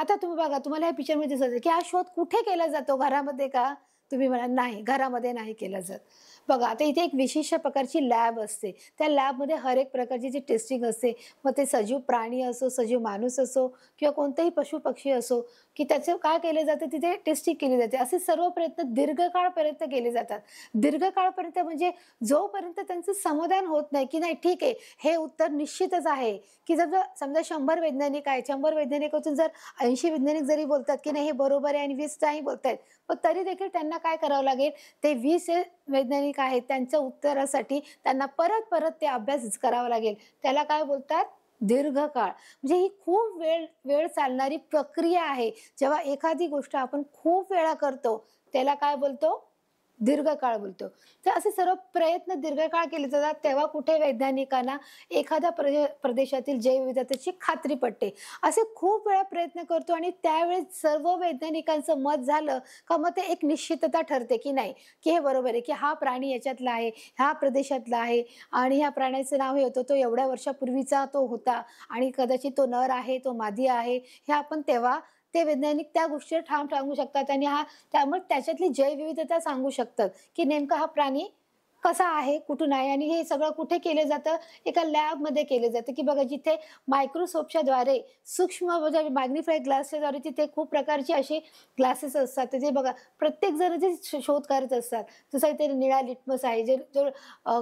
आता तुम्ही बघा, तुम्हाला या पिक्चरमध्ये दिसत की हा शोध कुठे केला जातो, घरामध्ये का? तुम्ही म्हणाल नाही, घरामध्ये नाही केला जात. बघा, आता इथे एक विशिष्ट प्रकारची लॅब असते. त्या लॅबमध्ये हर एक प्रकारची जी टेस्टिंग असते, मग ते सजीव प्राणी असो, सजीव माणूस असो किंवा कोणतेही पशु-पक्षी असो, की त्याचं काय केलं जातं, तिथे टेस्टिंग केली जाते. असे सर्व प्रयत्न दीर्घकाळपर्यंत केले जातात. दीर्घकाळपर्यंत म्हणजे जोपर्यंत त्यांचं समाधान होत नाही, की नाही ठीक आहे, हे उत्तर निश्चितच आहे, की जर समजा 100 वैज्ञानिक आहेत, 100 वैज्ञानिकातून जर 80 वैज्ञानिक जरी बोलतात, की नाही हे बरोबर आहे आणि 20 नाही बोलतायत, पण तरी देखील त्यांना काय करावं लागेल, ते 20 वैज्ञानिक आहेत त्यांच्या उत्तरासाठी त्यांना परत-परत ते अभ्यास करावा लागेल. त्याला काय बोलतात? दीर्घकाळ. म्हणजे ही खूप वेळ वेळ चालणारी प्रक्रिया आहे. जेव्हा एखादी गोष्ट आपण खूप वेळा करतो, त्याला काय बोलतो? दीर्घकाळ बोलतो. तर असे सर्व प्रयत्न दीर्घकाळ केले जातात, तेव्हा कुठे वैज्ञानिकांना एखाद्या प्रदेशातील जैवविविधतेची खात्री पटते. असे खूप वेळा प्रयत्न करतो आणि त्यावेळेस सर्व वैज्ञानिकांचं मत झालं का मग ते एक निश्चितता ठरते, की नाही, की हे बरोबर आहे, की हा प्राणी याच्यातला आहे, ह्या प्रदेशातला आहे आणि ह्या प्राण्याचं नाव हे होतं, तो एवढ्या वर्षापूर्वीचा तो होता आणि कदाचित तो नर आहे, तो मादी आहे, हे आपण तेव्हा ते वैज्ञानिक त्या गोष्टीवर ठाम सांगू शकतात आणि त्यामुळे त्याच्यातली जैवविविधता सांगू शकतात, की नेमका हा प्राणी कसा आहे, कुठून आहे आणि हे सगळं कुठे केलं जातं, एका लॅबमध्ये केलं जातं, की बघा जिथे मायक्रोस्कोपच्या द्वारे सूक्ष्म म्हणजे मॅग्निफाय ग्लासच्या द्वारे तिथे खूप प्रकारची अशी ग्लासेस असतात. तर ते बघा प्रत्येक जण जे शोध करत असतात. जसं इथे निळा लिटमस आहे, जे जो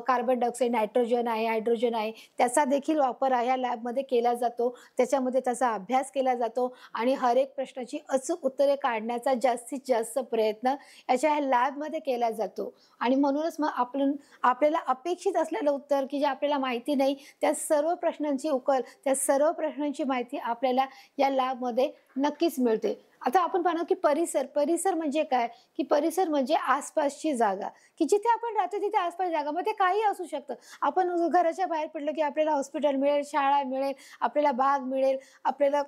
कार्बन डायऑक्साईड, नायट्रोजन आहे, हायड्रोजन आहे, त्याचा देखील वापर या लॅबमध्ये केला जातो. त्याच्यामध्ये त्याचा अभ्यास केला जातो आणि हर एक प्रश्नाची अचूक उत्तरे काढण्याचा जास्तीत जास्त प्रयत्न याच्या ह्या लॅबमध्ये केला जातो आणि म्हणूनच मग आपल्याला अपेक्षित असलेलं उत्तर, की जे आपल्याला माहिती नाही, त्या सर्व प्रश्नांची उकल, त्या सर्व प्रश्नांची माहिती आपल्याला या लॅबमध्ये नक्कीच मिळते. आता आपण पाहणार की परिसर म्हणजे काय? की परिसर म्हणजे आसपासची जागा, की जिथे आपण राहतो तिथे आसपास जागा. मग ते काही असू शकतं. आपण घराच्या बाहेर पडलं की आपल्याला हॉस्पिटल मिळेल, शाळा मिळेल, आपल्याला बाग मिळेल, आपल्याला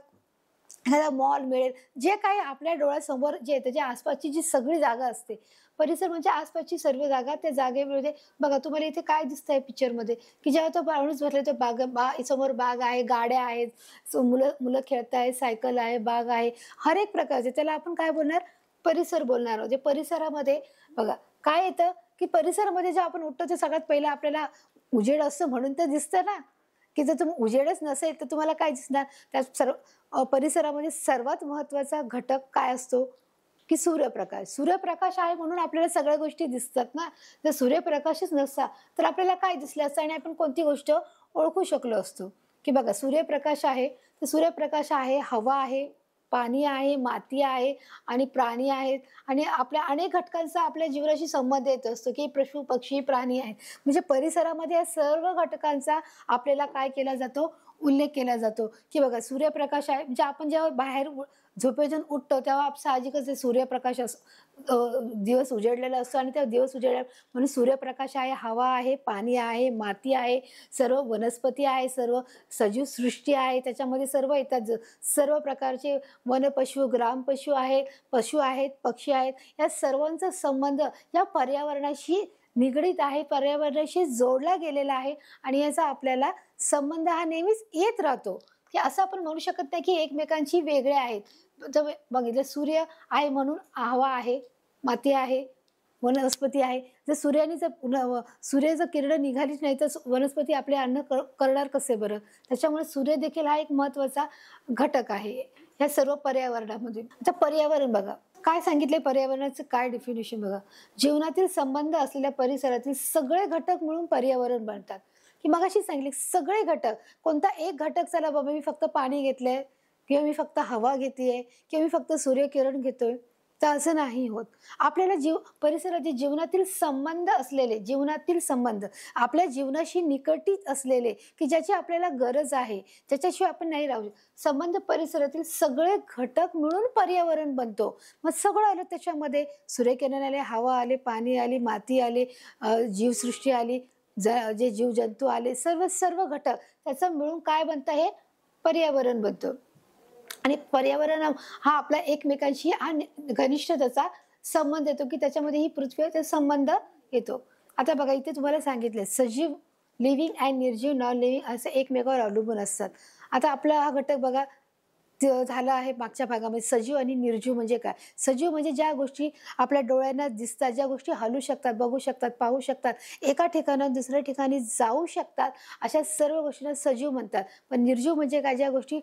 एखादा मॉल मिळेल, जे काही आपल्या डोळ्यासमोर जे येतं, जे आसपासची जी सगळी जागा असते. परिसर म्हणजे आसपासची सर्व जागा. त्या जागेमध्ये बघा तुम्हाला इथे काय दिसतंय पिक्चरमध्ये, की जेव्हा तो माणूस बसलाय तो समोर बाग आहे, गाड्या आहेत, मुलं मुलं खेळतायत, सायकल आहे, बाग आहे. हर एक प्रकारचे त्याला आपण काय बोलणार? परिसर बोलणार आहोत. जे परिसरामध्ये बघा काय येतं, की परिसरामध्ये जेव्हा आपण उठतो, ते सगळ्यात पहिलं आपल्याला उजेड असतं म्हणून तर दिसतं ना, की जर तुम्ही उजेडच नसेल तर तुम्हाला काय दिसणार? त्या परिसरामध्ये सर्वात महत्त्वाचा घटक काय असतो? की सूर्यप्रकाश. सूर्यप्रकाश आहे म्हणून आपल्याला सगळ्या गोष्टी दिसतात ना. जर सूर्यप्रकाशच नसता तर आपल्याला काय दिसलं असतं आणि आपण कोणती गोष्ट ओळखू शकलो असतो? की बघा सूर्यप्रकाश आहे, तर सूर्यप्रकाश आहे, हवा आहे, पाणी आहे, माती आहे आणि प्राणी आहेत आणि आपल्या अनेक घटकांचा आपल्या जीवनाशी संबंध येत असतो, की पशु, पक्षी, प्राणी आहेत. म्हणजे परिसरामध्ये या सर्व घटकांचा आपल्याला काय केला जातो? उल्लेख केला जातो, की बघा सूर्यप्रकाश आहे म्हणजे आपण जेव्हा बाहेर झोपेतून उठतो तेव्हा साहजिकच आहे सूर्यप्रकाश दिवस उजेडलेला असतो आणि त्या दिवस उजेडल्या म्हणून सूर्यप्रकाश आहे, हवा आहे, पाणी आहे, माती आहे, सर्व वनस्पती आहे, सर्व सजीव सृष्टी आहे. त्याच्यामध्ये सर्व येतात. सर्व प्रकारचे वनपशु, ग्रामपशु आहेत, पशु आहेत, पक्षी आहेत. या सर्वांचा संबंध या पर्यावरणाशी निगडीत आहे, पर्यावरणाशी जोडला गेलेला आहे आणि याचा आपल्याला संबंध हा नेहमीच येत राहतो, की असं आपण म्हणू शकत नाही की एकमेकांशी वेगळे आहेत. जर बघितलं सूर्य आहे म्हणून हवा आहे, माती आहे, वनस्पती आहे. जर सूर्य जर किरणं निघालीच नाही तर वनस्पती आपले अन्न करणार कसे बरं? त्याच्यामुळे सूर्य देखील हा एक महत्त्वाचा घटक आहे ह्या सर्व पर्यावरणामध्ये. आता पर्यावरण बघा, काय सांगितले पर्यावरणाचं काय डेफिनेशन बघा. जीवनातील संबंध असलेल्या परिसरातील सगळे घटक मिळून पर्यावरण बनतात. की मगाशी सांगितले सगळे घटक. कोणता एक घटक चला बाबा मी फक्त पाणी घेतलंय किंवा मी फक्त हवा घेतेय किंवा मी फक्त सूर्यकिरण घेतोय, तर असं नाही होत. आपल्याला परिसराचे जीवनातील संबंध आपल्या जीवनाशी निकटीत असलेले, की ज्याची आपल्याला गरज आहे, ज्याच्याशिवाय आपण नाही राहू शकत. संबंध परिसरातील सगळे घटक मिळून पर्यावरण बनतो. मग सगळं आलं त्याच्यामध्ये, सूर्यकिरण आले, हवा आले, पाणी आली, माती आली, जीवसृष्टी आली, जे जीवजंतू आले, सर्व घटक त्याचं मिळून काय बनतं? हे पर्यावरण बनतं. आणि पर्यावरण हा आपला एकमेकांशी हा घनिष्ठ त्याचा संबंध येतो, की त्याच्यामध्ये ही पृथ्वीचा संबंध येतो. आता बघा इथे तुम्हाला सांगितलंय सजीव लिव्हिंग अँड निर्जीव नॉन लिव्हिंग असं एकमेकावर अवलंबून असतात. आता आपला हा घटक बघा झालं आहे मागच्या भागामध्ये. सजीव आणि निर्जीव म्हणजे काय? सजीव म्हणजे ज्या गोष्टी आपल्या डोळ्यांना दिसतात, ज्या गोष्टी हलू शकतात, बघू शकतात, पाहू शकतात, एका ठिकाणाहून दुसऱ्या ठिकाणी जाऊ शकतात, अशा सर्व गोष्टींना सजीव म्हणतात. पण निर्जीव म्हणजे काय? ज्या गोष्टी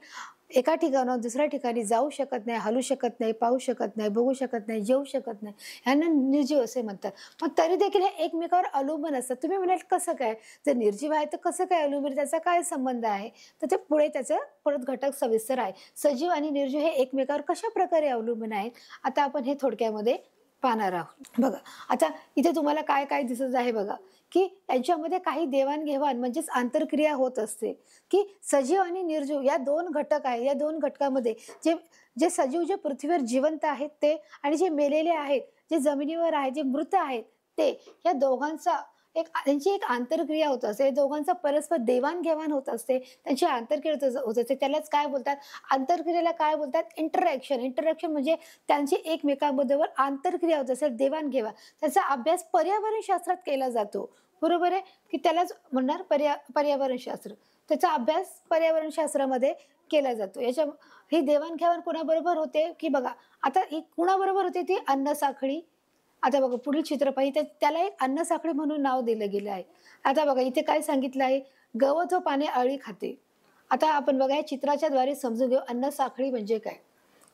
एका ठिकाणाहून दुसऱ्या ठिकाणी जाऊ शकत नाही, हलू शकत नाही, पाहू शकत नाही, बघू शकत नाही, जेवू शकत नाही, ह्यांना निर्जीव असे म्हणतात. पण तरी देखील हे एकमेकावर अवलंबून असतात. तुम्ही म्हणाल कसं काय? जर निर्जीव आहे तर कसं काय अवलंबून? त्याचा काय संबंध आहे? तर ते पुढे त्याचं परत घटक सविस्तर आहे. सजीव आणि निर्जीव हे एकमेकावर कशा प्रकारे अवलंबून आहेत, आता आपण हे थोडक्यामध्ये पाहणार आहोत. बघा, आता इथे तुम्हाला काय काय दिसत आहे बघा, की यांच्यामध्ये काही देवाणघेवाण म्हणजेच आंतरक्रिया होत असते, की सजीव आणि निर्जीव या दोन घटक आहे. या दोन घटकामध्ये जे जे सजीव जे पृथ्वीवर जिवंत आहेत ते, आणि जे मेलेले आहेत, जे जमिनीवर आहेत, जे मृत आहेत ते, या दोघांचा त्यांची एक आंतरक्रिया होत असते. दोघांचा परस्पर देवाणघेवाण होत असते. त्यांची आंतरक्रिया होत असते. त्यालाच काय बोलतात? आंतरक्रियेला काय बोलतात? इंटरॅक्शन. इंटरॅक्शन म्हणजे त्यांची एकमेकांबरोबर आंतरक्रिया होत असेल, देवाणघेवाण. त्याचा अभ्यास पर्यावरणशास्त्रात केला जातो. बरोबर आहे? की त्यालाच म्हणणार पर्यावरणशास्त्र. त्याचा अभ्यास पर्यावरणशास्त्रामध्ये केला जातो. ही देवाणघेवाण कोणाबरोबर होते? की बघा, आता ही कुणाबरोबर होते? ती अन्न साखळी. आता बघा पुढील चित्र पाहिजे, त्याला एक अन्न साखळी म्हणून नाव दिलं गेलं आहे. आता बघा इथे काय सांगितलं आहे? गवत व पाने अळी खाते. आता आपण बघा या चित्राच्या द्वारे समजून घेऊ अन्न साखळी म्हणजे काय.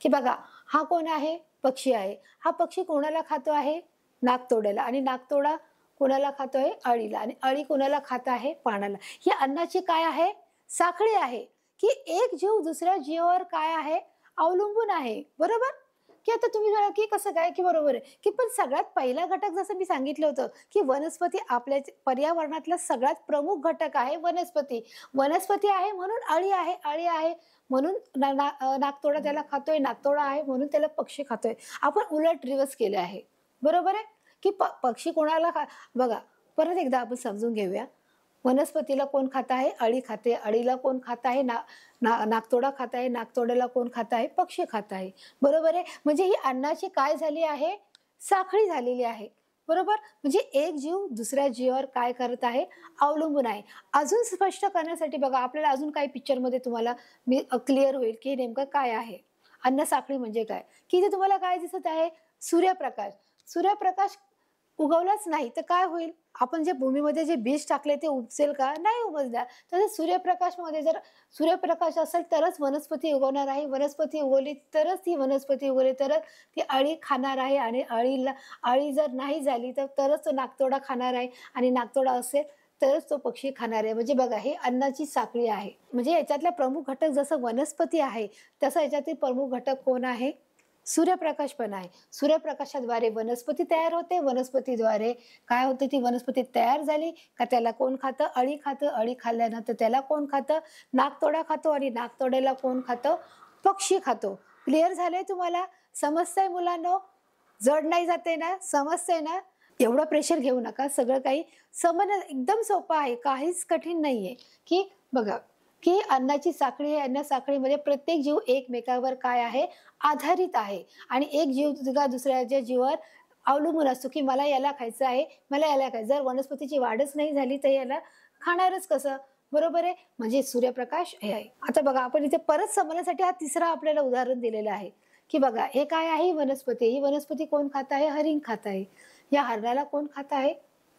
की बघा, हा कोण आहे? पक्षी आहे. हा पक्षी कोणाला खातो आहे? नाकतोड्याला. आणि नाकतोडा कोणाला खातो आहे? अळीला. आणि अळी कोणाला खात आहे? पानाला. ही अन्नाची काय आहे? साखळी आहे. की एक जीव दुसऱ्या जीवावर काय आहे? अवलंबून आहे. बरोबर? की आता तुम्ही म्हणाल की कसं काय? की बरोबर आहे. की पण सगळ्यात पहिला घटक जसं मी सांगितलं होतं, की वनस्पती आपल्या पर्यावरणातला सगळ्यात प्रमुख घटक आहे वनस्पती. वनस्पती आहे म्हणून अळी आहे. अळी आहे म्हणून नाकतोडा त्याला खातोय. नाकतोडा आहे म्हणून त्याला पक्षी खातोय. आपण उलट रिव्हर्स केले आहे. बरोबर आहे? की पक्षी कोणाला बघा, परत एकदा आपण समजून घेऊया. वनस्पतीला कोण खात आहे? अळी खाते. अळीला कोण खात आहे? नाकतोडा खात आहे. नाकतोड्याला कोण खात आहे? पक्षी खात आहे. बरोबर आहे? म्हणजे ही अन्नाची काय झाली आहे? साखळी झालेली आहे. बरोबर? म्हणजे एक जीव दुसऱ्या जीवावर काय करत आहे? अवलंबून आहे. अजून स्पष्ट करण्यासाठी बघा, आपल्याला अजून काही पिक्चरमध्ये तुम्हाला मी क्लिअर होईल की नेमकं काय आहे. अन्न साखळी म्हणजे काय? की इथे तुम्हाला काय दिसत आहे? सूर्यप्रकाश. सूर्यप्रकाश उगवलाच नाही तर काय होईल? आपण जे भूमीमध्ये जे बीज टाकले ते उपजेल का? नाही उपजणार. तसंच सूर्यप्रकाशमध्ये जर सूर्यप्रकाश असेल तरच वनस्पती उगवणार आहे. वनस्पती उगवली तरच ती वनस्पती उगवली तरच ती अळी खाणार आहे. आणि अळी जर नाही झाली तरच तो नाकतोडा खाणार आहे. आणि नाकतोडा असेल तरच तो पक्षी खाणार आहे. म्हणजे बघा, हे अन्नाची साखळी आहे. म्हणजे याच्यातला प्रमुख घटक जसं वनस्पती आहे, तसं याच्यातील प्रमुख घटक कोण आहे? सूर्यप्रकाश पण आहे. सूर्यप्रकाशाद्वारे वनस्पती तयार होते. वनस्पतीद्वारे काय होते? ती वनस्पती तयार झाली का त्याला कोण खातं? अळी खातं. अळी खाल्ल्यानंतर त्याला कोण खातं? नाकतोडा खातो. आणि नाकतोड्याला कोण खातं? पक्षी खातो. क्लिअर झालंय तुम्हाला? समजतंय मुलांनो? जड नाही जाते ना? समजतंय ना? एवढं प्रेशर घेऊ नका. सगळं काही समजणं एकदम सोपं आहे. काहीच कठीण नाहीये. की बघा, की अन्नाची साखळी आहे. अन्न साखळीमध्ये प्रत्येक जीव एकमेकावर काय आहे? आधारित आहे. आणि एक जीव दुसऱ्याच्या जीवावर अवलंबून असतो, की मला याला खायचं आहे, मला याला खायचं. जर वनस्पतीची वाढच नाही झाली तर याला खाणारच कसं? बरोबर आहे? म्हणजे सूर्यप्रकाश हे आहे. आता बघा, आपण इथे परत समजण्यासाठी हा तिसरा आपल्याला उदाहरण दिलेलं आहे. की बघा, हे काय आहे? ही वनस्पती. ही वनस्पती कोण खात आहे? हरिण खात आहे. या हरणाला कोण खात आहे?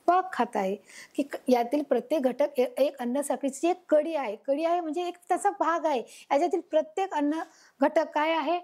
वाघ खात आहे. की यातील प्रत्येक घटक एक अन्न साखळीची एक कडी आहे. कडी आहे म्हणजे एक त्याचा भाग आहे. याच्यातील प्रत्येक अन्न घटक काय आहे?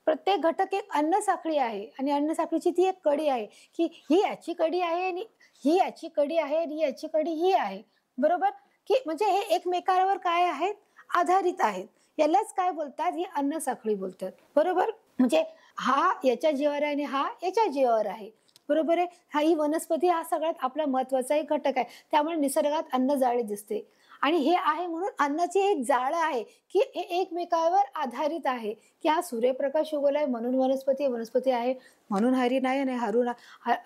प्रत्येक घटक एक अन्न साखळी आहे. आणि अन्न साखळीची ती एक कडी आहे. की ही याची कडी आहे आणि ही याची कडी आहे आणि याची कडी ही आहे. बरोबर? की म्हणजे हे एकमेकांवर काय आहेत? आधारित आहेत. यालाच काय बोलतात? ही अन्न साखळी बोलतात. बरोबर? म्हणजे हा याच्या जीवावर आहे आणि हा याच्या जीवावर आहे. बरोबर आहे? ही वनस्पती हा सगळ्यात आपला महत्वाचा एक घटक आहे. त्यामुळे निसर्गात अन्न जाळे दिसते. आणि हे आहे म्हणून अन्नाची एक जाळं आहे, की हे एकमेकांवर आधारित आहे. की हा सूर्यप्रकाश उगवलाय म्हणून वनस्पती आहे म्हणून हरिण आहे. आणि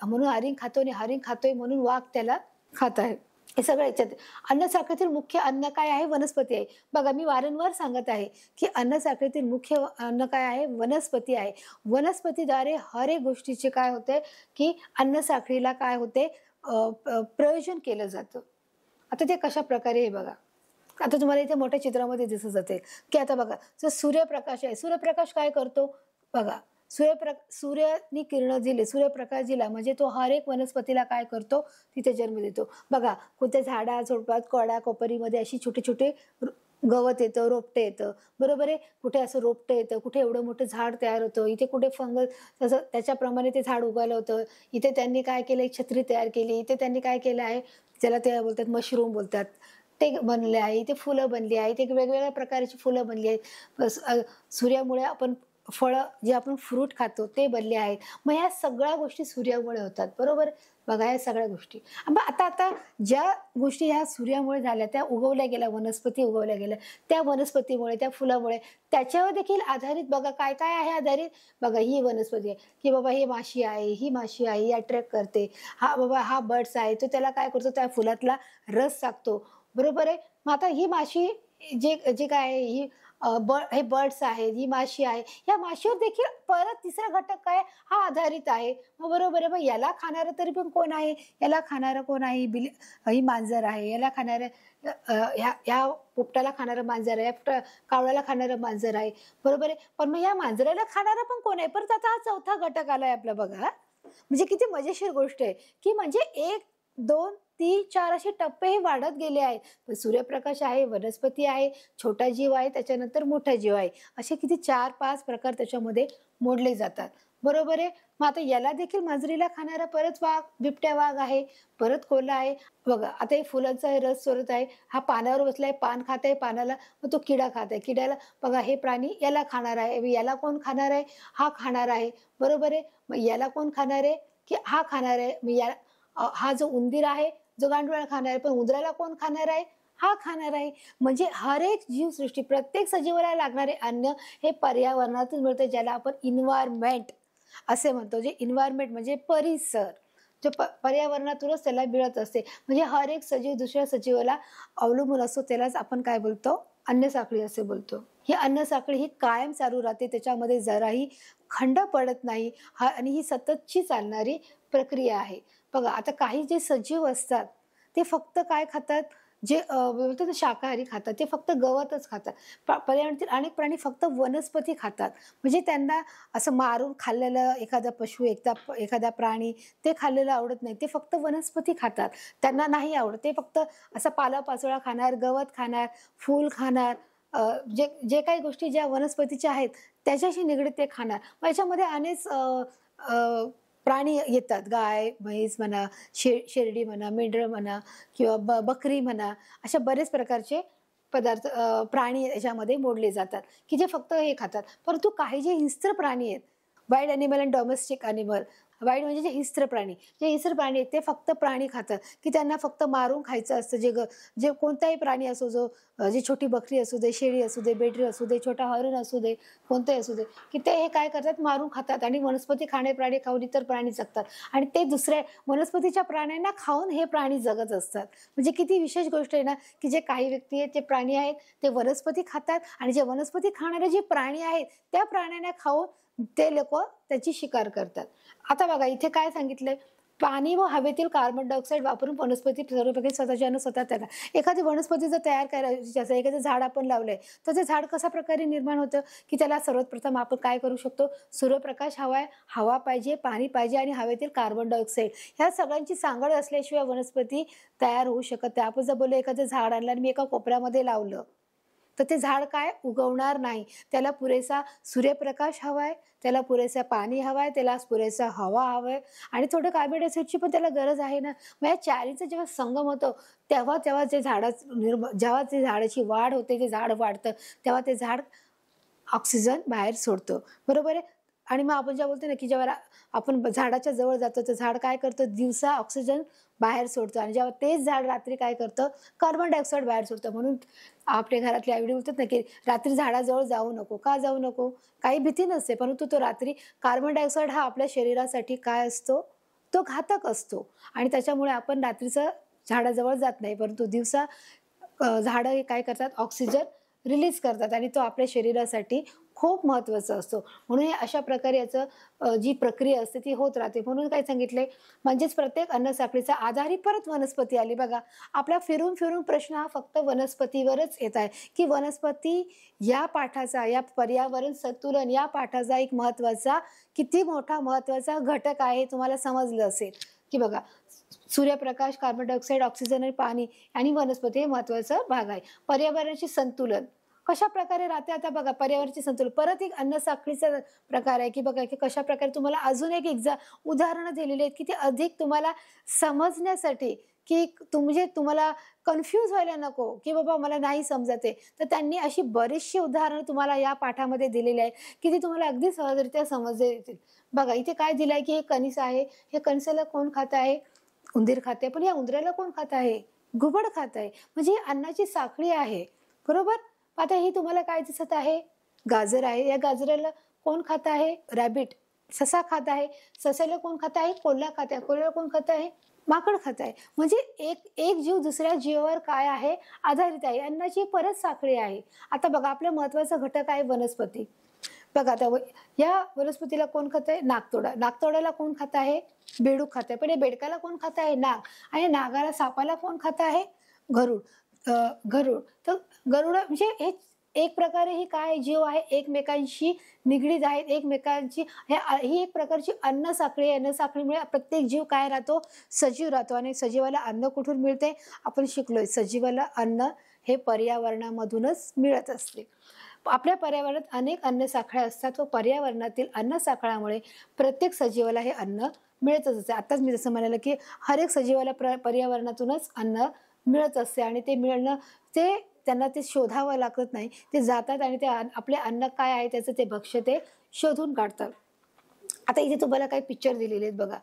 म्हणून हरिण खातो आणि हरिण खातोय म्हणून वाघ त्याला खात आहे. हे सगळं याच्यात अन्न साखळीतील मुख्य अन्न काय आहे? वनस्पती आहे. बघा, मी वारंवार सांगत आहे की अन्न साखळीतील मुख्य अन्न काय आहे? वनस्पती आहे. वनस्पतीद्वारे हर एक गोष्टीचे काय होते? की अन्न साखळीला काय होते? प्रयोजन केलं जातं. आता ते कशा प्रकारे हे बघा, आता तुम्हाला इथे मोठ्या चित्रामध्ये दिसत जाते की आता बघा, जर सूर्यप्रकाश आहे, सूर्यप्रकाश काय करतो बघा, सूर्यानी किरण दिली, सूर्यप्रकाश दिला म्हणजे तो हर एक वनस्पतीला काय करतो, तिथे जन्म देतो. बघा कोणत्या झाडा झुडपात कोड्या कोपरीमध्ये अशी छोटे छोटे गवत येतं, रोपटे येतं, बरोबर आहे. कुठे असं रोपटे येतं, कुठे एवढं मोठं झाड तयार होतं, इथे कुठे फंगस, तसं त्याच्याप्रमाणे ते झाड उगवलं होतं. इथे त्यांनी काय केलं, एक छत्री तयार केली, इथे त्यांनी काय केलं आहे, ज्याला ते बोलतात मशरूम बोलतात, ते बनले आहे. इथे फुलं बनली आहेत, एक वेगवेगळ्या प्रकारची फुलं बनली आहेत. सूर्यामुळे आपण फळं जे आपण फ्रूट खातो ते बनले आहेत. मग ह्या सगळ्या गोष्टी सूर्यामुळे होतात, बरोबर. बघा या सगळ्या गोष्टी. मग आता आता ज्या गोष्टी ह्या सूर्यामुळे झाल्या, त्या उगवल्या गेल्या, वनस्पती उगवल्या गेल्या, त्या वनस्पतीमुळे, त्या फुलामुळे, त्याच्यावर देखील आधारित बघा काय काय आहे आधारित. बघा ही वनस्पती आहे की बाबा ही माशी आहे, ही माशी आहे, ही अट्रॅक्ट करते. हा बाबा हा बर्ड्स आहे, तो त्याला काय करतो, त्या फुलातला रस टाकतो, बरोबर आहे. मग आता ही माशी जे जे काय आहे, ही हे बर्ड्स आहेत, ही माशी आहे, या माशीवर देखील परत तिसरा घटक काय, हा आधारित आहे. मग बरोबर आहे. मग याला खाणारं तरी पण कोण आहे, याला खाणारं कोण आहे, ही मांजर आहे, याला खाणारं ह्या पोपटाला खाणारं मांजर आहे, कावळ्याला खाणारं मांजर आहे, बरोबर आहे. पण मग या मांजराला खाणारं पण कोण आहे, परत आता हा चौथा घटक आलाय आपला बघा. म्हणजे किती मजेशीर गोष्ट आहे की म्हणजे 1, 2, 3, 4 असे टप्पे हे वाढत गेले आहेत. पण सूर्यप्रकाश आहे, वनस्पती आहे, छोटा जीव आहे, त्याच्यानंतर मोठा जीव आहे, असे किती 4-5 प्रकार त्याच्यामध्ये मोडले जातात, बरोबर आहे. मग आता याला देखील मांजरीला खाणारा परत वाघ, बिबट्या वाघ आहे, परत कोल्हा आहे. बघा आता हे फुलांचा हे रस चोरत आहे, हा पानावर बसलाय, पान खात आहे, पानाला मग तो किडा खात आहे, किड्याला बघा हे प्राणी याला खाणार आहे. मग याला कोण खाणार आहे, हा खाणार आहे, बरोबर आहे. मग याला कोण खाणार आहे, की हा खाणार आहे. मग हा जो उंदीर आहे, जो गांडूळ खाणार आहे, पण उंदराला कोण खाणार आहे, हा खाणार आहे. म्हणजे हर एक जीवसृष्टी, प्रत्येक सजीवाला लागणारे अन्न हे पर्यावरणातून मिळते, ज्याला आपण इन्व्हायरमेंट असे म्हणतो. जे इन्व्हायरमेंट म्हणजे परिसर, जो पर्यावरणातूनच त्याला मिळत असते. म्हणजे हर एक सजीव दुसऱ्या सजीवाला अवलंबून असतो, त्यालाच आपण काय बोलतो, अन्नसाखळी असे बोलतो. ही अन्नसाखळी ही कायम चालू राहते, त्याच्यामध्ये जराही खंड पडत नाही, हा आणि ही सततची चालणारी प्रक्रिया आहे. बघा आता काही जे सजीव असतात ते फक्त काय खातात, जे बोलतात ना शाकाहारी खातात, ते फक्त गवतच खातात. पर्यावरणातील अनेक प्राणी फक्त वनस्पती खातात. म्हणजे त्यांना असं मारून खाल्लेलं एखादा पशु, एखादा प्राणी ते खाल्लेलं आवडत नाही, ते फक्त वनस्पती खातात. त्यांना नाही आवडत, ते फक्त असं पालापाचोळा खाणार, गवत खाणार, फूल खाणार, जे जे काही गोष्टी ज्या वनस्पतीच्या आहेत त्याच्याशी निगडीत ते खाणार. मग याच्यामध्ये अनेक प्राणी येतात, गाय, म्हैस म्हणा, शेरडी म्हणा, मेंढरं म्हणा किंवा बकरी म्हणा, अशा बरेच प्रकारचे पदार्थ, प्राणी याच्यामध्ये मोडले जातात की जे फक्त हे खातात. परंतु काही जे हिंस्त्र प्राणी आहेत, wild animal and domestic animal. Wild म्हणजे जे हिंस्त्र प्राणी, जे हिंस्त्र प्राणी आहेत ते फक्त प्राणी खातात की त्यांना फक्त मारून खायचं असतं. जे कोणताही प्राणी असो, जो जी छोटी बकरी असू दे, शेळी असू दे, बेडरी असू दे, छोटा हरण असू दे, कोणताही असू दे, की ते हे काय करतात, मारून खातात. आणि वनस्पती खाणे प्राणी खाऊन इतर प्राणी जगतात आणि ते दुसऱ्या वनस्पतीच्या प्राण्यांना खाऊन हे प्राणी जगत असतात. म्हणजे किती विशेष गोष्ट आहे ना, की जे काही व्यक्ती आहेत, ते प्राणी आहेत, ते वनस्पती खातात आणि जे वनस्पती खाणारे जे प्राणी आहेत त्या प्राण्यांना खाऊन ते लोक त्याची शिकार करतात. आता बघा इथे काय सांगितलंय, पाणी व हवेतील कार्बन डायऑक्साईड वापरून वनस्पती सर्वप्रकारे स्वतःच्या अन्न स्वतः तयार. एखादी वनस्पती जर तयार करायची असेल, एखादं झाड आपण लावलंय, तर ते झाड कशा प्रकारे निर्माण होतं, की त्याला सर्वात प्रथम आपण काय करू शकतो, सूर्यप्रकाश हवा, हवा पाहिजे, पाणी पाहिजे आणि हवेतील कार्बन डायऑक्साईड, ह्या सगळ्यांची सांगड असल्याशिवाय वनस्पती तयार होऊ शकत नाही. आपण जर बोललो एखादं झाड आणलं आणि मी एका कोपऱ्यामध्ये लावलं, तर ते झाड काय उगवणार नाही. त्याला पुरेसा सूर्यप्रकाश हवाय, त्याला पुरेसा पाणी हवाय, त्याला पुरेसा हवा हवाय आणि थोडं कार्बन डायऑक्साईडची पण त्याला गरज आहे ना. मग या चारीचा जेव्हा संगम होतो, तेव्हा तेव्हा जेव्हा ते झाडाची वाढ होते, जे झाड वाढतं, तेव्हा ते झाड ऑक्सिजन बाहेर सोडतं, बरोबर आहे. आणि मग आपण जेव्हा बोलतो ना, की जेव्हा आपण झाडाच्या जवळ जातो, तर झाड काय करतं, दिवसा ऑक्सिजन बाहेर सोडतं आणि जेव्हा तेच झाड रात्री काय करतं, कार्बन डायऑक्साईड बाहेर सोडतं. म्हणून आपल्या घरातले आईवडील बोलतात ना, की रात्री झाडाजवळ जाऊ नको. का जाऊ नको, काही भीती नसते, परंतु तो रात्री कार्बन डायऑक्साईड हा आपल्या शरीरासाठी काय असतो, तो घातक असतो आणि त्याच्यामुळे आपण रात्रीचं झाडाजवळ जात नाही, परंतु दिवसा झाडं हे काय करतात, ऑक्सिजन रिलीज करतात आणि तो आपल्या शरीरासाठी खूप महत्त्वाचा असतो. म्हणून हे अशा प्रकारे याचं जी प्रक्रिया असते ती होत राहते. म्हणून काय सांगितलंय, म्हणजेच प्रत्येक अन्नसाखळीचा आधार ही परत वनस्पती आली. बघा, आपला फिरून फिरून प्रश्न हा फक्त वनस्पतीवरच येत आहे, की वनस्पती या पाठाचा, या पर्यावरण संतुलन या पाठाचा एक महत्त्वाचा, किती मोठा महत्त्वाचा घटक आहे तुम्हाला समजलं असेल, की बघा सूर्यप्रकाश, कार्बन डायऑक्साईड, ऑक्सिजन आणि पाणी आणि वनस्पती हे महत्त्वाचा भाग आहे. पर्यावरणाचे संतुलन कशा प्रकारे राहते, आता बघा पर्यावरणाचे संतुलन परत एक अन्न साखळीचा प्रकार आहे, की बघा की कशा प्रकारे तुम्हाला अजून एक उदाहरणं दिलेली आहेत, की ते अधिक तुम्हाला समजण्यासाठी, की म्हणजे तुम्हाला कन्फ्यूज व्हायला नको, की बाबा मला नाही समजत आहे. तर त्यांनी अशी बरीचशी उदाहरणं तुम्हाला या पाठामध्ये दिलेली आहेत, की ती तुम्हाला अगदी सहजरित्या समजले येतील. बघा इथे काय दिलंय, की हे कणीस आहे, हे कणसाला कोण खात आहे? उंदीर खाते. पण या उंदराला कोण खात आहे? घुबड खात आहे. म्हणजे ही अन्नाची साखळी आहे, बरोबर? आता ही तुम्हाला काय दिसत आहे? गाजर आहे. या गाजराला कोण खात आहे? रॅबिट. ससा खात आहे. सस्याला कोण खात आहे? कोल्हा खात आहे. कोल्ह्याला कोण खात आहे? माकड खात आहे. म्हणजे एक एक जीव दुसऱ्या जीवावर काय आहे? आधारित आहे. अन्नाची परत साखळी आहे. आता बघा आपला महत्त्वाचा घटक आहे वनस्पती. बघा आता या वनस्पतीला कोण खात आहे? नागतोडा. नागतोड्याला कोण खात आहे? बेडूक खात आहे. पण या बेडकाला कोण खात आहे? नाग. आणि नागाला, सापाला कोण खात आहे? गरुड. गरुड. तर गरुड म्हणजे हे एक प्रकारे ही काय जीव आहे, एकमेकांशी निगडीत आहेत, एकमेकांची ही एक प्रकारची अन्न साखळी आहे. अन्न साखळीमुळे प्रत्येक जीव काय राहतो? सजीव राहतो. आणि सजीवाला अन्न कुठून मिळते? आपण शिकलोय, सजीवाला अन्न हे पर्यावरणामधूनच मिळत असते. आपल्या पर्यावरणात अनेक अन्न साखळ्या असतात व पर्यावरणातील अन्न साखळ्यामुळे प्रत्येक सजीवाला हे अन्न मिळतच असते. आताच मी जसं म्हणाले, की हर एक सजीवाला पर्यावरणातूनच अन्न मिळत असते आणि ते मिळणं त्यांना ते शोधावं लागत नाही. ते जातात आणि ते आपले अन्न काय आहे त्याचं ते भक्ष्य ते शोधून काढतात. आता इथे तुम्हाला काही पिक्चर दिलेले आहेत बघा,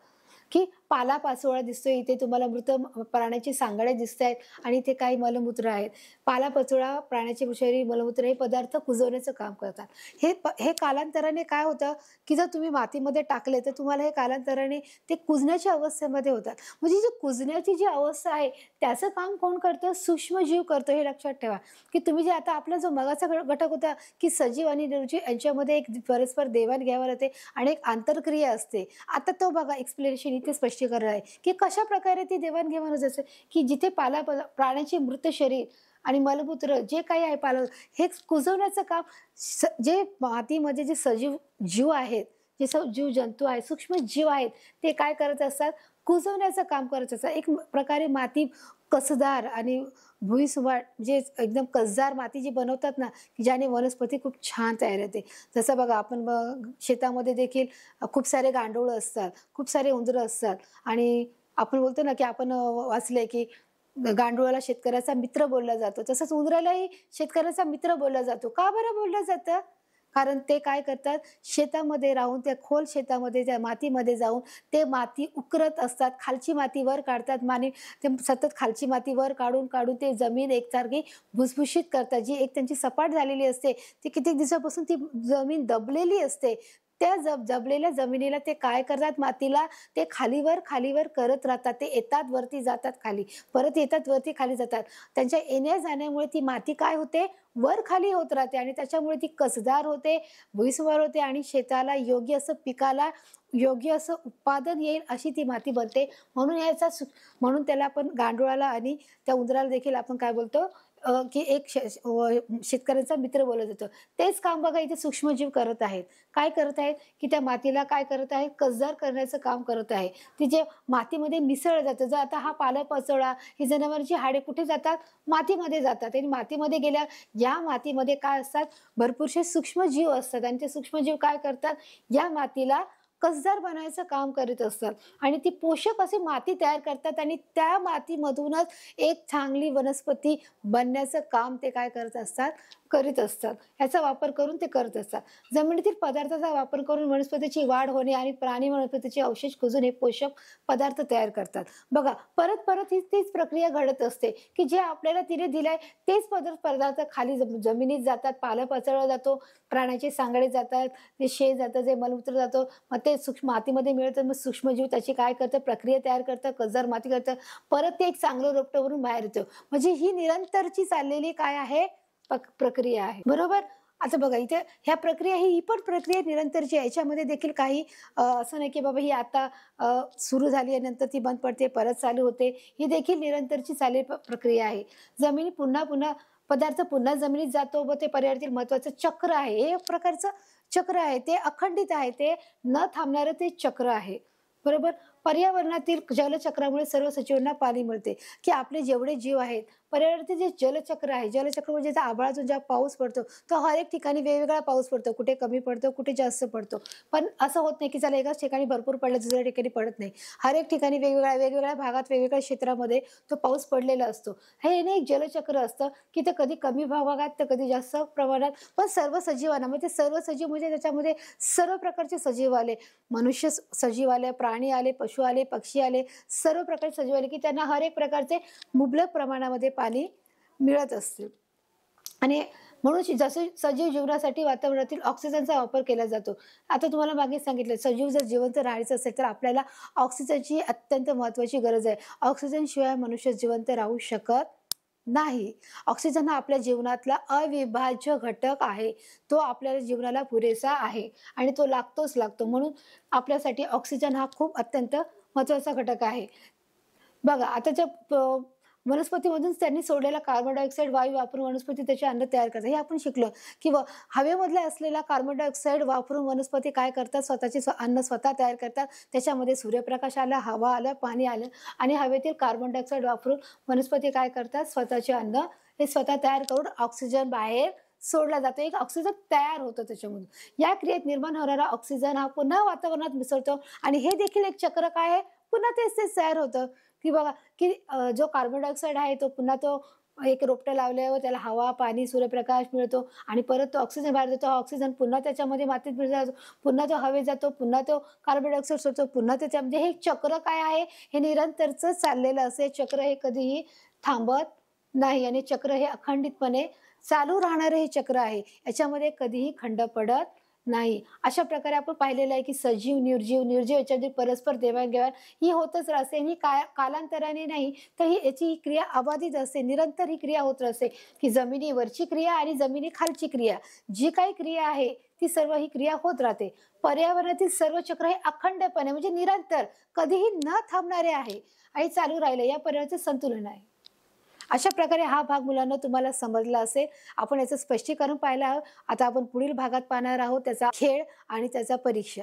की पालापाचोळा दिसतोय, इथे तुम्हाला मृत प्राण्याची सांगाडे दिसत आहेत आणि इथे काही मलमूत्र आहेत. पालापाचोळा, प्राण्याचे शरीर, मलमूत्र हे पदार्थ कुजवण्याचं काम करतात. हे कालांतराने काय होतं, की जर तुम्ही मातीमध्ये टाकले तर तुम्हाला हे कालांतराने ते कुजण्याच्या अवस्थेमध्ये होतात. म्हणजे जी कुजण्याची जी अवस्था आहे त्याचं काम कोण करतं? सूक्ष्मजीव करतो. हे लक्षात ठेवा, की तुम्ही जे आता आपला जो मगाचा घटक होता, की सजीव आणि निर्जीव यांच्यामध्ये एक परस्पर देवाणघेवाण होते आणि एक आंतरक्रिया असते. आता तो बघा एक्सप्लेनेशन इथे स्पष्टीकरण आहे, की कशा प्रकारे ती देवाणघेवाण होत असते, की जिथे प्राण्याचे मृत शरीर आणि मलमूत्र जे काही आहे हे कुजवण्याचं काम जे मातीमध्ये जे सजीव जीव आहेत, जे जीव जंतू आहेत, सूक्ष्म जीव आहेत, ते काय करत असतात? कुजवण्याचं काम करत असतात. एक प्रकारे माती कसदार आणि भुईसुभाट जे एकदम कसदार माती जी बनवतात ना, की ज्याने वनस्पती खूप छान तयार होते. जसं बघा आपण शेतामध्ये देखील खूप सारे गांडूळ असतात, खूप सारे उंदरं असतात आणि आपण बोलतो ना, की आपण वाचलंय, की गांडुळाला शेतकऱ्याचा मित्र बोलला जातो. तसंच उंदरालाही शेतकऱ्याचा मित्र बोलला जातो. का बरं बोललं जातं? कारण ते काय करतात? शेतामध्ये राहून, त्या खोल शेतामध्ये, त्या मातीमध्ये जाऊन ते माती उकरत असतात. खालची माती वर काढतात. ते सतत खालची माती वर काढून काढून ते जमीन एकसारखी भुसभुशीत करतात. जी एक त्यांची सपाट झालेली असते, ती कित्येक दिवसापासून ती जमीन दबलेली असते. त्या दबलेल्या जमिनीला ते काय करतात? मातीला ते खालीवर खालीवर करत राहतात. ते येतात वरती, जातात खाली, परत येतात वरती, खाली जातात. त्यांच्या येण्या जाण्यामुळे ती माती काय होते? वर खाली होत राहते आणि त्याच्यामुळे ती कसदार होते, भुईसवार होते आणि शेताला योग्य असं, पिकाला योग्य असं उत्पादन येईल अशी ती माती बनते. म्हणून त्याला आपण गांडुळाला आणि त्या उंदराला देखील आपण काय बोलतो, की एक शेतकऱ्यांचा मित्र बोलत होतं. तेच काम बघा इथे सूक्ष्मजीव करत आहेत. काय करत आहेत? की त्या मातीला काय करत आहेत? कसदार करण्याचं काम करत आहे. ती जे मातीमध्ये मिसळलं जातं. जर आता हा पालापाचोळा, ही जनावरांची हाडे कुठे जातात? मातीमध्ये जातात आणि मातीमध्ये गेल्या या मातीमध्ये काय असतात? भरपूरसे सूक्ष्मजीव असतात आणि ते सूक्ष्मजीव काय करतात? या मातीला कसदार बनायचं काम करीत असतात आणि ती पोषक अशी माती तयार करतात आणि त्या मातीमधूनच एक चांगली वनस्पती बनण्याचं काम ते काय करत असतात? करीत असतात. ह्याचा वापर करून ते करत असतात. जमिनीतील पदार्थाचा वापर करून वनस्पतीची वाढ होणे आणि प्राणी वनस्पतीचे अवशेष कुजून हे पोषक पदार्थ तयार करतात. बघा परत परत तीच प्रक्रिया घडत असते, की जे आपल्याला तिने दिलंय तेच पदार्थ खाली जमिनीत जातात. पालापाचोळा जातो, प्राण्याचे सांगाडे जातात, ते शेण जातं, जे मलमूत्र जातो, मग ते सूक्ष्म मातीमध्ये मिळतं. मग सूक्ष्मजीव त्याची काय करतं? प्रक्रिया तयार करतं, कसदार माती करतं, परत ते एक चांगलं रोपटं वरून बाहेर येतं. म्हणजे ही निरंतरची चाललेली काय आहे? प्रक्रिया आहे, बरोबर? आता बघा इथे ह्या प्रक्रिया ही पण प्रक्रिया निरंतरची आहे. याच्यामध्ये देखील काही असं नाही की बाबा ही आता सुरू झाली आहे नंतर ती बंद पडते परत चालू होते. ही देखील निरंतरची प्रक्रिया आहे. जमिनी पुन्हा पुन्हा पदार्थ पुन्हा जमिनीत जातो व ते पर्यावरणातील महत्वाचं चक्र आहे. हे एक प्रकारचं चक्र आहे. ते अखंडित आहे. ते न थांबणारं ते चक्र आहे. बरोबर? पर्यावरणातील जलचक्रामुळे सर्व सजीवांना पाणी मिळते, की आपले जेवढे जीव आहेत, पर्यावरणातील जे जलचक्र आहे, जलचक्र म्हणजे आभाळातून जेव्हा पाऊस पडतो, तो हर एक ठिकाणी वेगवेगळा पाऊस पडतो. कुठे कमी पडतो, कुठे जास्त पडतो. पण असं होत नाही, की चला एकाच ठिकाणी भरपूर पडलं, दुसऱ्या ठिकाणी पडत नाही. हर एक ठिकाणी वेगवेगळ्या भागात, वेगवेगळ्या क्षेत्रामध्ये तो पाऊस पडलेला असतो. हे ना एक जलचक्र असतं, की ते कधी कमी भागात, तर कधी जास्त प्रमाणात. पण सर्व सजीवांना म्हणजे सर्व सजीव म्हणजे त्याच्यामध्ये सर्व प्रकारचे सजीव आले. मनुष्य सजीव आले, प्राणी आले, पशु आले, पक्षी आले, सर्व प्रकारचे सजीव आले, की त्यांना हर एक प्रकारचे मुबलक प्रमाणामध्ये पाणी मिळत असते. आणि म्हणून जसे सजीव जीवनासाठी वातावरणातील ऑक्सिजनचा वापर केला जातो. आता तुम्हाला मागे सांगितलं सजीव जर जिवंत राहायचं असेल तर आपल्याला ऑक्सिजनची अत्यंत महत्त्वाची गरज आहे. ऑक्सिजनशिवाय मनुष्य जिवंत राहू शकत नाही. ऑक्सिजन हा आपल्या जीवनातला अविभाज्य घटक आहे. तो आपल्या जीवनाला पुरेसा आहे आणि तो लागतोच लागतो. म्हणून आपल्यासाठी ऑक्सिजन हा खूप अत्यंत महत्त्वाचा घटक आहे. बघा आता वनस्पतीमधून त्यांनी सोडलेला कार्बन डायऑक्साईड वायू वापरून वनस्पती त्याचे अन्न तयार करतात. हे आपण शिकलो, की हवेमधला असलेला कार्बन डायऑक्साईड वापरून वनस्पती काय करतात, स्वतःचे अन्न स्वतः तयार करतात. त्याच्यामध्ये सूर्यप्रकाश आला, हवा आलं, पाणी आलं आणि हवेतील कार्बन डायऑक्साईड वापरून वनस्पती काय करतात, स्वतःचे अन्न हे स्वतः तयार करून ऑक्सिजन बाहेर सोडला जातो. एक ऑक्सिजन तयार होतं त्याच्यामधून. या क्रियेत निर्माण होणारा ऑक्सिजन हा पुन्हा वातावरणात मिसळतो आणि हे देखील एक चक्र काय आहे, पुन्हा तेच तेच तयार होतं. की बघा की जो कार्बन डायऑक्साईड आहे तो पुन्हा तो एक रोपटं लावल्यावर त्याला हवा, पाणी, सूर्यप्रकाश मिळतो आणि परत तो ऑक्सिजन बाहेर देतो. ऑक्सिजन पुन्हा त्याच्यामध्ये मातीत मिळतो, पुन्हा तो हवेत जातो, पुन्हा तो कार्बन डायऑक्साईड सोडतो, पुन्हा त्याच्या म्हणजे हे चक्र काय आहे, हे निरंतरच चाललेलं असं चक्र हे कधीही थांबत नाही आणि चक्र हे अखंडितपणे चालू राहणारं हे चक्र आहे. याच्यामध्ये कधीही खंड पडत नाही. अशा प्रकारे आपण पाहिलेलं आहे, की सजीव, निर्जीव याच्यातील परस्पर देवाणघेवाण ही होतच राहते आणि कालांतराने नाही तर याची क्रिया अबाधित असते. निरंतर ही क्रिया होत असते, की जमिनीवरची क्रिया आणि जमिनीखालची क्रिया. जी काही क्रिया आहे ती सर्व ही क्रिया होत राहते. पर्यावरणातील सर्व चक्र हे अखंडपणे म्हणजे निरंतर कधीही न थांबणारे आहे आणि चालू राहिले या पर्यावरणाचे संतुलन आहे. अशा प्रकारे हा भाग मुलांना तुम्हाला समजला असेल. आपण याचं स्पष्टीकरण पाहिलं आहोत. आता आपण पुढील भागात पाहणार आहोत त्याचा खेळ आणि त्याचा परीक्षा.